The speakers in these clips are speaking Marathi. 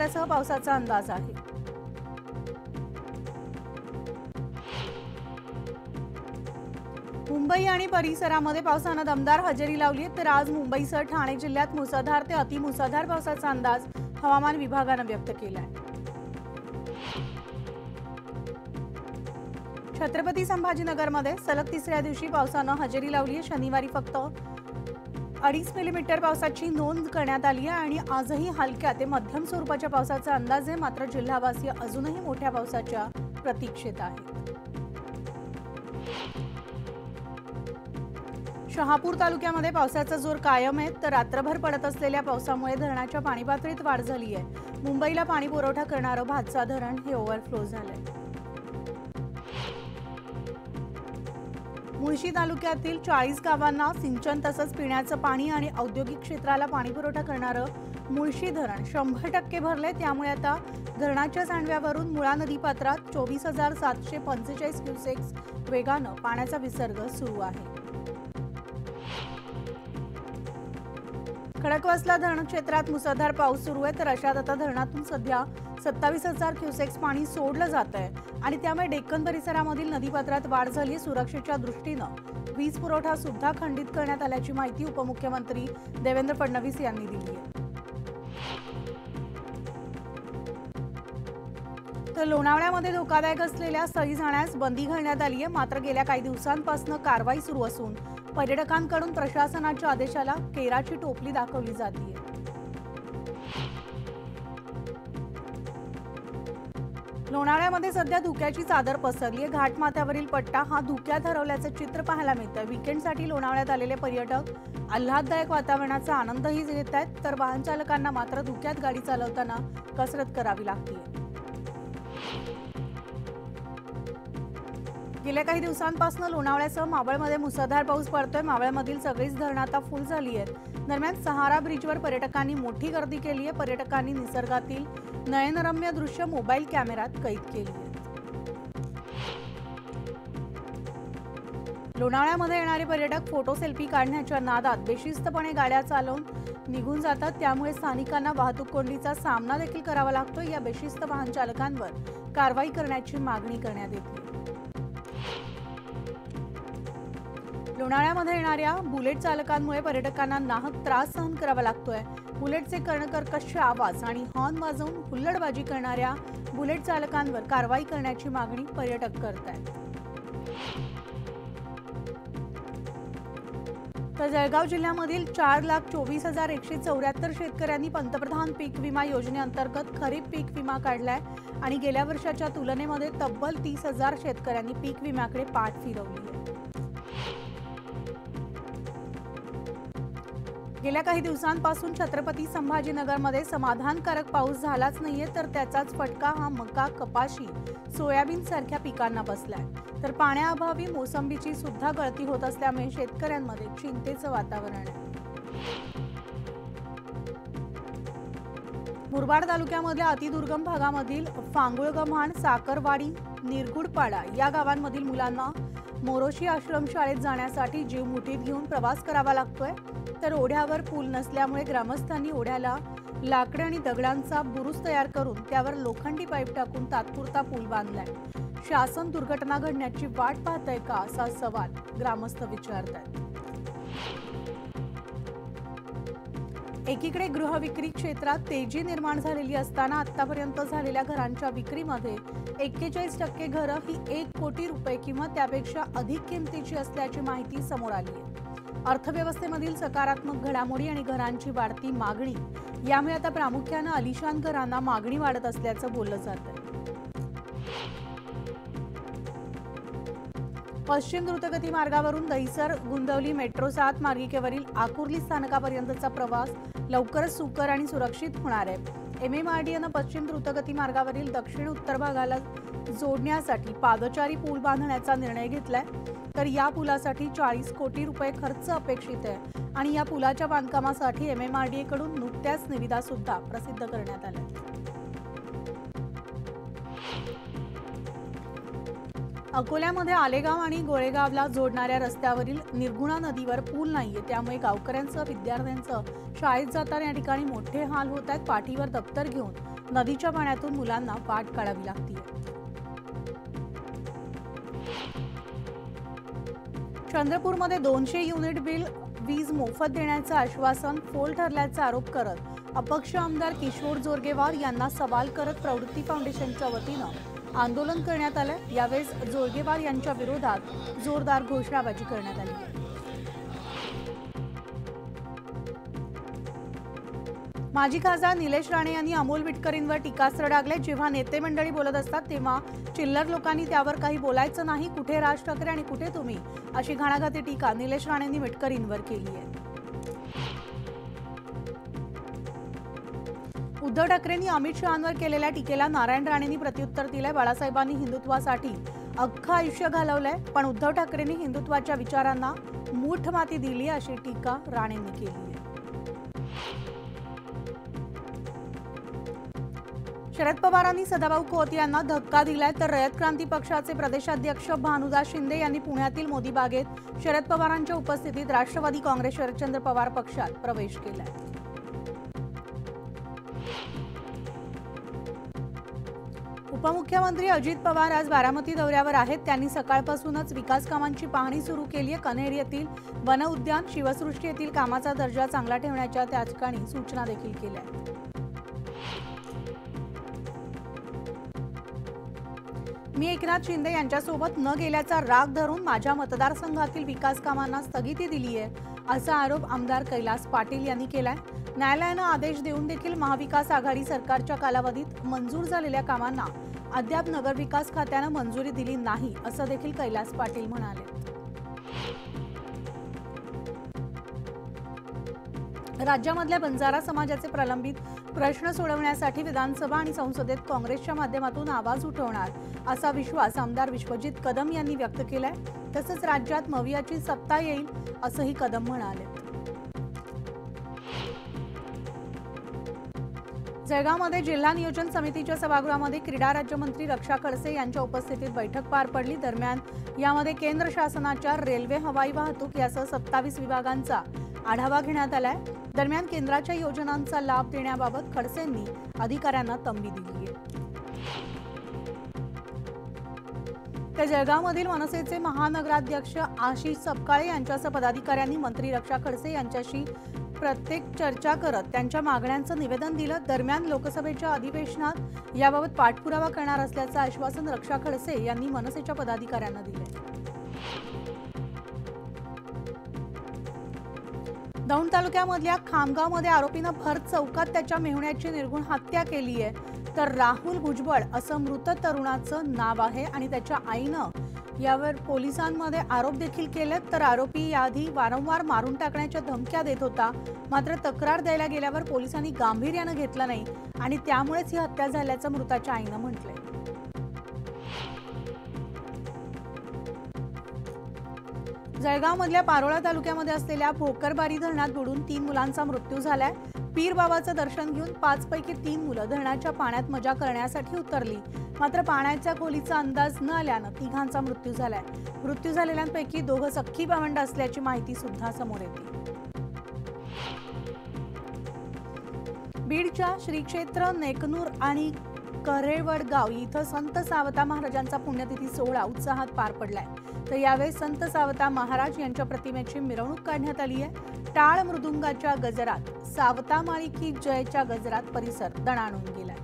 वाऱ्यासह पावसाचा अंदाज आहे। मुंबई आणि परिसरामध्ये पावसाने दमदार हजेरी लावली आहे, तर आज मुंबईसह ठाणे जिल्ह्यात मुसळधार ते अतिमुसळधार पावसाचा अंदाज हवामान विभागाने व्यक्त केला आहे। छत्रपती संभाजीनगरमध्ये सलग तिसऱ्या दिवशी पावसाने हजेरी लावली आहे। शनिवारी फक्त 2.5 मिलीमीटर पावसाची नोंद करण्यात आली आहे आणि आजही हलक्या ते मध्यम स्वरूपाच्या पावसाचा अंदाज आहे। मात्र जिल्हावासीय अजूनही मोठ्या पावसाच्या प्रतीक्षेत आहेत। शहापूर तालुक्यामध्ये पावसाचा जोर कायम आहे, तर रात्रभर पडत असलेल्या पावसामुळे धरणाच्या पाणी पातळीत वाढ झाली आहे। मुंबईला पाणी पुरवठा करणारं भातसा धरण हे ओव्हरफ्लो झालंय। मुळशी तालुक्यातील 40 गावांना सिंचन तसंच पिण्याचं पाणी आणि औद्योगिक क्षेत्राला पाणी पुरवठा करणारं मुळशी धरण 100% भरले। त्यामुळे आता धरणाच्या सांडव्यावरून मुळा नदीपात्रात 24,745 क्युसेक्स वेगानं पाण्याचा विसर्ग सुरू आहे। खडकवासला धरण क्षेत्रात मुसळधार पाऊस सुरू आहे, तर अशात आता धरणातून सध्या 27,000 क्युसेक्स पाणी सोडलं जात आहे आणि त्यामुळे डेक्कन परिसरामधील नदीपात्रात वाढ झाली। सुरक्षेच्या दृष्टीनं वीज पुरवठा सुद्धा खंडित करण्यात आल्याची माहिती उपमुख्यमंत्री देवेंद्र फडणवीस यांनी दिली आहे। तर लोणावळ्यामध्ये धोकादायक असलेल्या स्थळी जाण्यास बंदी घालण्यात आली आहे। मात्र गेल्या काही दिवसांपासून कारवाई सुरू असून पर्यटकांकडून प्रशासनाच्या आदेशाला केराची टोपली दाखवली जाते। लोणावळ्यामध्ये सध्या धुक्याची चादर पसरली आहे। घाटमाथ्यावरील पट्टा हा धुक्यात हरवल्याचे चित्र पाहायला मिळतं। वीकेंडसाठी लोणावळ्यात आलेले पर्यटक आल्हाददायक वातावरणाचा आनंदही घेत आहेत, तर वाहन चालकांना मात्र धुक्यात गाडी चालवताना कसरत करावी लागते। गेल्या काही दिवसांपासून लोणावळ्यासह मावळमध्ये मुसळधार पाऊस पडतोय। मावळमधील सगळीच धरणं आता फुल झाली आहेत। दरम्यान सहारा ब्रिजवर पर्यटकांनी मोठी गर्दी केली आहे। पर्यटकांनी निसर्गातील नयनरम्य दृश्य मोबाईल कॅमेऱ्यात कैद केली आहे। लोणावळ्यामध्ये येणारे पर्यटक फोटो सेल्फी काढण्याच्या नादात बेशिस्तपणे गाड्या चालवून निघून जातात, त्यामुळे स्थानिकांना वाहतूक कोंडीचा सामना देखील करावा लागतो। या बेशिस्त वाहन चालकांवर कारवाई करण्याची मागणी करण्यात येते। लोणावळ्यामध्ये येणाऱ्या बुलेट चालकांमुळे पर्यटकांना नाहक त्रास सहन करावा लागतोय। बुलेटचे कर्णकर्कश आवाज आणि हॉर्न वाजवून हुल्लडबाजी करणाऱ्या बुलेट चालकांवर कारवाई करण्याची मागणी पर्यटक करतायत। तर जळगाव जिल्ह्यामधील 4,24,174 शेतकऱ्यांनी पंतप्रधान पीक विमा योजनेअंतर्गत खरीप पीक विमा काढलाय आणि गेल्या वर्षाच्या तुलनेमध्ये तब्बल 30,000 शेतकऱ्यांनी पीक विम्याकडे पाठ फिरवली आहे। गेल्या काही दिवसांपासून छत्रपती संभाजीनगरमध्ये समाधानकारक पाऊस झालाच नाहीये, तर त्याचाच फटका हा मका, कपाशी, सोयाबीन सारख्या पिकांना बसलाय। तर पाण्याअभावी मोसंबीची सुद्धा गळती होत असल्यामुळे शेतकऱ्यांमध्ये चिंतेचं वातावरण आहे। मुरबाड तालुक्यामधल्या अतिदुर्गम भागामधील फांगुळगम्हाण, साखरवाडी, निरगुडपाडा या गावांमधील मुलांना मोरोशी आश्रमशाळेत जाण्यासाठी जीव मुठीत घेऊन प्रवास करावा लागतोय। तर ओढ्यावर पूल नसल्यामुळे ग्रामस्थांनी ओढ्याला लाकडं आणि दगडांचा बुरुज तयार करून त्यावर लोखंडी पाईप टाकून तात्पुरता पूल बांधलाय। शासन दुर्घटना घडण्याची वाट पाहतंय का, असा सवाल ग्रामस्थ विचारतायत। एकीकडे गृहविक्री क्षेत्रात तेजी निर्माण झालेली असताना आतापर्यंत झालेल्या घरांच्या विक्रीमध्ये 41% घरं ही 1 कोटी रुपये किंवा त्यापेक्षा अधिक किमतीची असल्याची माहिती समोर आली आहे। अर्थव्यवस्थेमधील सकारात्मक घडामोडी आणि घरांची वाढती मागणी यामुळे आता प्रामुख्याने आलिशान घरांना मागणी वाढत असल्याचं बोललं जातंय। पश्चिम द्रुतगती मार्गावरून दहिसर गुंदवली मेट्रो 7 मार्गिकेवरील आकुर्ली स्थानकापर्यंतचा प्रवास लवकरच सुकर आणि सुरक्षित होणार आहे। MMRDAनं पश्चिम द्रुतगती मार्गावरील दक्षिण उत्तर भागाला जोडण्यासाठी पादचारी पूल बांधण्याचा निर्णय घेतलाय। तर या पुलासाठी 40 कोटी रुपये खर्च अपेक्षित आहे आणि या पुलाच्या बांधकामासाठी MMRDA कडून नुकत्याच निविदा सुद्धा प्रसिद्ध करण्यात आल्या। अकोल्यामध्ये आलेगाव आणि गोळेगावला जोडणाऱ्या रस्त्यावरील निर्गुणा नदीवर पूल नाहीये, त्यामुळे गावकऱ्यांसह विद्यार्थ्यांचं शाळेत जाताना या ठिकाणी मोठे हाल होत आहेत। पाठीवर दप्तर घेऊन नदीच्या पाण्यातून मुलांना वाट काढावी लागते। चंद्रपूरमध्ये 200 युनिट वीज मोफत देण्याचं आश्वासन फोल ठरल्याचा आरोप करत अपक्ष आमदार किशोर जोरगेवार यांना सवाल करत प्रवृत्ती फाउंडेशनच्या वतीनं आंदोलन करण्यात आलं। यावेळेस जोरगेवार यांच्या विरोधात जोरदार घोषणाबाजी करण्यात आली। माजी खासदार निलेश राणे यांनी अमोल विटकरींवर टीकास्त्र डागले। जेव्हा नेते मंडळी बोलत असतात तेव्हा चिल्लर लोकांनी त्यावर काही बोलायचं नाही। कुठे राज ठाकरे आणि कुठे तुम्ही, अशी घणाघाती टीका निलेश राणेंनी विटकरींवर केली आहे। उद्धव ठाकरेंनी अमित शहांवर केलेल्या टीकेला नारायण राणेंनी प्रत्युत्तर दिलंय। बाळासाहेबांनी हिंदुत्वासाठी अख्खं आयुष्य घालवलंय, पण उद्धव ठाकरेंनी हिंदुत्वाच्या विचारांना मूठ माती दिली, अशी टीका राणेंनी केली आहे। शरद पवारांनी सदाभाऊ खोत यांना धक्का दिलाय, तर रयत क्रांती पक्षाचे प्रदेशाध्यक्ष भानुदास शिंदे यांनी पुण्यातील मोदी बागेत शरद पवारांच्या उपस्थितीत राष्ट्रवादी काँग्रेस शरदचंद्र पवार पक्षात प्रवेश केलाय। उपमुख्यमंत्री अजित पवार आज बारामती दौऱ्यावर आहेत। त्यांनी सकाळपासूनच विकास कामांची पाहणी सुरू केली आहे। कन्हेर येथील वन उद्यान, शिवसृष्टी येथील कामाचा दर्जा चांगला ठेवण्याच्या त्या ठिकाणी सूचना देखील केल्या आहेत। मी एकनाथ शिंदे यांच्यासोबत न गेल्याचा राग धरून माझ्या मतदारसंघातील विकास कामांना स्थगिती दिली आहे, असा आरोप आमदार कैलास पाटील यांनी केलाय। न्यायालयानं आदेश देऊन देखील महाविकास आघाडी सरकारच्या कालावधीत मंजूर झालेल्या कामांना अद्याप नगरविकास खात्यानं मंजुरी दिली नाही, असं देखील कैलास पाटील म्हणाले। राज्यामधल्या बंजारा समाजाचे प्रलंबित प्रश्न सोडवण्यासाठी विधानसभा आणि संसदेत काँग्रेसच्या माध्यमातून आवाज उठवणार, असा विश्वास आमदार विश्वजित कदम यांनी व्यक्त केलाय। तसंच राज्यात मवियाची सत्ता येईल, असंही कदम म्हणाले। जळगावमध्ये जिल्हा नियोजन समितीच्या सभागृहामध्ये क्रीडा राज्यमंत्री रक्षा खडसे यांच्या उपस्थितीत बैठक पार पडली। दरम्यान यामध्ये केंद्र शासनाच्या रेल्वे, हवाई वाहतूक यासह 27 विभागांचा आढावा घेण्यात आलाय। दरम्यान केंद्राच्या योजनांचा लाभ देण्याबाबत खडसेंनी अधिकाऱ्यांना तंबी दिली आहे। तर जळगावमधील मनसेचे महानगराध्यक्ष आशिष सपकाळे यांच्यासह पदाधिकाऱ्यांनी मंत्री रक्षा खडसे यांच्याशी प्रत्येक चर्चा करत त्यांच्या मागण्यांचं निवेदन दिलं। दरम्यान लोकसभेच्या अधिवेशनात याबाबत पाठपुरावा करणार असल्याचं आश्वासन रक्षा खडसे यांनी मनसेच्या पदाधिकाऱ्यांना दिले। दौंड तालुक्यामधल्या खामगावमध्ये आरोपीनं भर चौकात त्याच्या मेहुण्याची निर्गुण हत्या केली आहे। तर राहुल भुजबळ असं मृत तरुणाचं नाव आहे आणि त्याच्या आईनं यावर पोलिसांमध्ये आरोप देखील केले। तर आरोपी याआधी वारंवार मारून टाकण्याच्या धमक्या देत होता, मात्र तक्रार द्यायला गेल्यावर पोलिसांनी गांभीर्यानं घेतलं नाही आणि त्यामुळेच ही हत्या झाल्याचं मृताच्या आईनं म्हटलंय। जळगावमधल्या पारोळा तालुक्यामध्ये असलेल्या भोकरबारी धरणात बुडून 3 मुलांचा मृत्यू झालाय। पीर बाबाचं दर्शन घेऊन 5 पैकी 3 मुलं धरणाच्या पाण्यात मजा करण्यासाठी उतरली, मात्र पाण्याच्या खोलीचा अंदाज न आल्यानं तिघांचा मृत्यू झालाय। मृत्यू झालेल्यांपैकी 2 सख्खी भावंड असल्याची माहिती सुद्धा समोर येते। बीडच्या श्री क्षेत्र नेकनूर आणि करेवडगाव इथं संत सावता महाराजांचा पुण्यतिथी सोहळा उत्साहात पार पडलाय। तर यावेळी संत सावता महाराज यांच्या प्रतिमेची मिरवणूक काढण्यात आली आहे। टाळ मृदुंगाच्या गजरात, सावता माळी की जयच्या गजरात परिसर दणाणून गेलाय।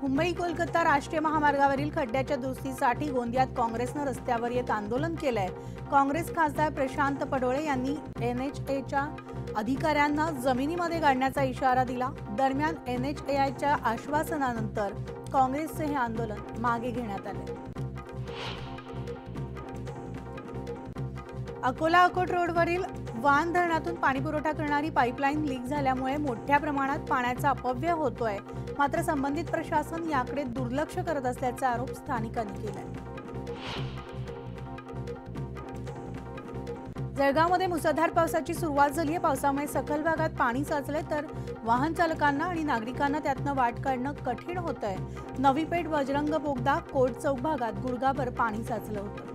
मुंबई कोलकाता राष्ट्रीय महामार्गावरील खड्ड्याच्या दुरुस्तीसाठी गोंदियात काँग्रेसनं रस्त्यावर येत आंदोलन केलंय। काँग्रेस खासदार प्रशांत पडोळे यांनी NHAच्या अधिकाऱ्यांना जमिनीमध्ये गाडण्याचा इशारा दिला। दरम्यान NHAच्या आश्वासनानंतर काँग्रेसचे हे आंदोलन मागे घेण्यात आले। अकोला अकोट रोडवरील वान धरणातून पाणीपुरवठा करणारी पाईपलाईन लीक झाल्यामुळे मोठ्या प्रमाणात पाण्याचा अपव्यय होतोय, मात्र संबंधित प्रशासन याकडे दुर्लक्ष करत असल्याचा आरोप स्थानिकांनी केलाय। जळगावमध्ये मुसळधार पावसाची सुरुवात झाली आहे। पावसामुळे सखल भागात पाणी साचले तर वाहन चालकांना आणि नागरिकांना त्यातनं वाट काढणं कठीण होतंय। नवी पेठ बजरंग बोगदा कोट चौक भागात गुडघाभर पाणी साचलं होतं।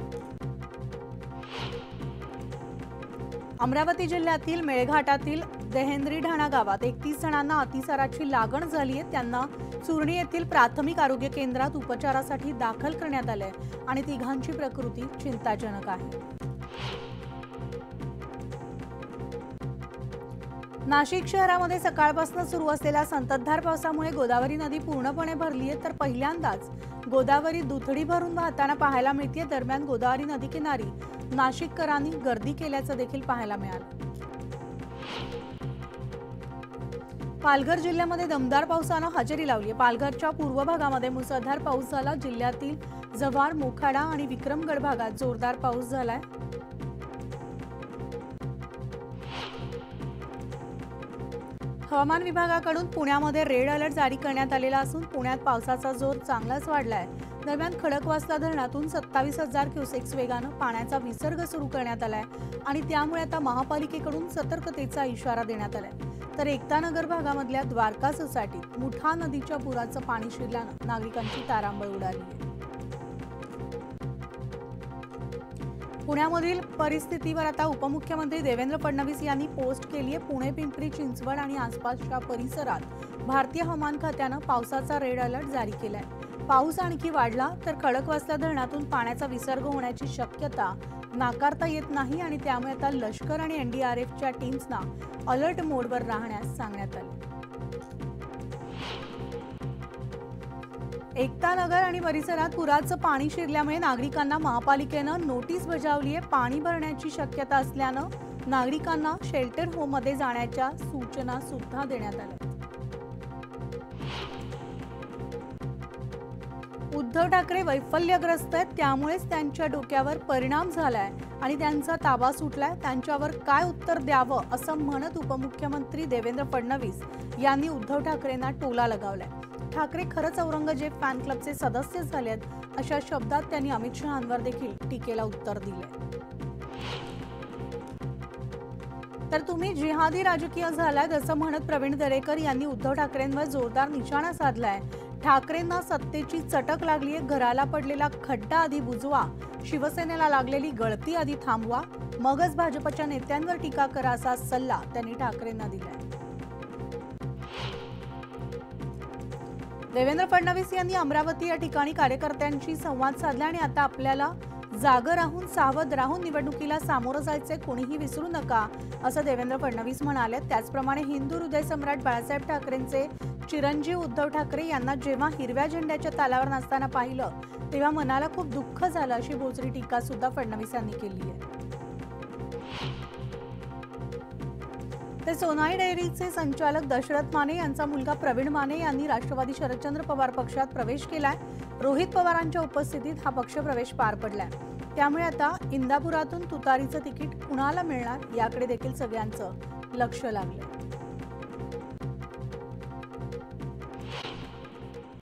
अमरावती जिल्ह्यातील मेळघाटातील देहेंद्री ढाणा गावात 31 जणांना अतिसाराची लागण झाली आहे। त्यांना चुरणी येथील प्राथमिक आरोग्य केंद्रात उपचारासाठी दाखल करण्यात आले आणि तिघांची प्रकृती चिंताजनक आहे। नाशिक शहरामध्ये सकाळपासून सुरू असलेल्या संततधार पावसामुळे गोदावरी नदी पूर्णपणे भरली आहे, तर पहिल्यांदाच गोदावरी दुथडी भरून वाहताना पाहायला मिळते। दरम्यान गोदावरी नदी किनारी नाशिककरांनी गर्दी केल्याचं देखील पाहायला मिळालं। पालघर जिल्ह्यामध्ये दमदार पावसानं हजेरी लावली आहे। पालघरच्या पूर्व भागामध्ये मुसळधार पाऊस झाला। जिल्ह्यातील जव्हार, मोखाडा आणि विक्रमगड भागात जोरदार पाऊस झालाय। हवामान विभागाकडून पुण्यामध्ये रेड अलर्ट जारी करण्यात आलेला असून पुण्यात पावसाचा जोर चांगलाच वाढलाय। दरम्यान खडकवासला धरणातून 27,000 क्युसेक्स वेगानं पाण्याचा विसर्ग सुरू करण्यात आलाय आणि त्यामुळे आता महापालिकेकडून सतर्कतेचा इशारा देण्यात आलाय। तर एकतानगर भागामधल्या द्वारका सोसायटीत मुठा नदीच्या पुराचं पाणी शिरल्यानं नागरिकांची तारांबळ उडाली आहे। पुण्यामधील परिस्थितीवर आता उपमुख्यमंत्री देवेंद्र फडणवीस यांनी पोस्ट केली आहे। पुणे, पिंपरी चिंचवड आणि आसपासच्या परिसरात भारतीय हवामान खात्यानं पावसाचा रेड अलर्ट जारी केलाय। पाऊस आणखी वाढला तर खडकवासला धरणातून पाण्याचा विसर्ग होण्याची शक्यता नाकारता येत नाही आणि त्यामुळे आता लष्कर आणि एनडीआरएफच्या टीम्सना अलर्ट मोडवर राहण्यास सांगण्यात आले। एकतानगर आणि परिसरात पुराचं पाणी शिरल्यामुळे नागरिकांना महापालिकेनं नोटीस बजावली आहे। पाणी भरण्याची शक्यता असल्यानं नागरिकांना शेल्टर होममध्ये जाण्याच्या सूचना सुद्धा देण्यात आल्या। उद्धव ठाकरे वैफल्यग्रस्त आहेत, त्यामुळेच त्यांच्या डोक्यावर परिणाम झालाय आणि त्यांचा ताबा सुटलाय। त्यांच्यावर काय उत्तर द्यावं असं म्हणत उपमुख्यमंत्री देवेंद्र फडणवीस यांनी उद्धव ठाकरेंना टोला लगावलाय। ठाकरे खरंच औरंगजेब फॅन क्लबचे सदस्य झालेत, अशा शब्दात त्यांनी अमित शहांवर देखील टीकेला उत्तर दिले। तर तुम्ही जिहादी राजकीय झालाय असं म्हणत प्रवीण दरेकर यांनी उद्धव ठाकरेंवर जोरदार निशाणा साधलाय। ठाकरेंना सत्तेची चटक लागली आहे, घराला पडलेला खड्डा आधी बुजवा, शिवसेनेला लागलेली गळती आधी थांबवा, मगच भाजपच्या नेत्यांवर टीका करा असा सल्ला त्यांनी ठाकरेंना दिलाय। देवेंद्र फडणवीस यांनी अमरावती या ठिकाणी कार्यकर्त्यांशी संवाद साधला आणि आता आपल्याला जागं राहून सावध राहून निवडणुकीला सामोरं जायचे, कोणीही विसरू नका असं देवेंद्र फडणवीस म्हणाले। त्याचप्रमाणे हिंदू हृदय सम्राट बाळासाहेब ठाकरेंचे चिरंजीव उद्धव ठाकरे यांना जेव्हा हिरव्या झेंड्याच्या तालावर नसताना पाहिलं तेव्हा मनाला खूप दुःख झालं, अशी बोचरी टीका सुद्धा फडणवीस यांनी केली आहे। तर सोनाई डेअरीचे संचालक दशरथ माने यांचा मुलगा प्रवीण माने यांनी राष्ट्रवादी शरदचंद्र पवार पक्षात प्रवेश केलाय। रोहित पवारांच्या उपस्थितीत हा पक्ष प्रवेश पार पडलाय। त्यामुळे आता इंदापुरातून तुतारीचं तिकीट कुणाला मिळणार याकडे देखील सगळ्यांचं लक्ष लागलंय।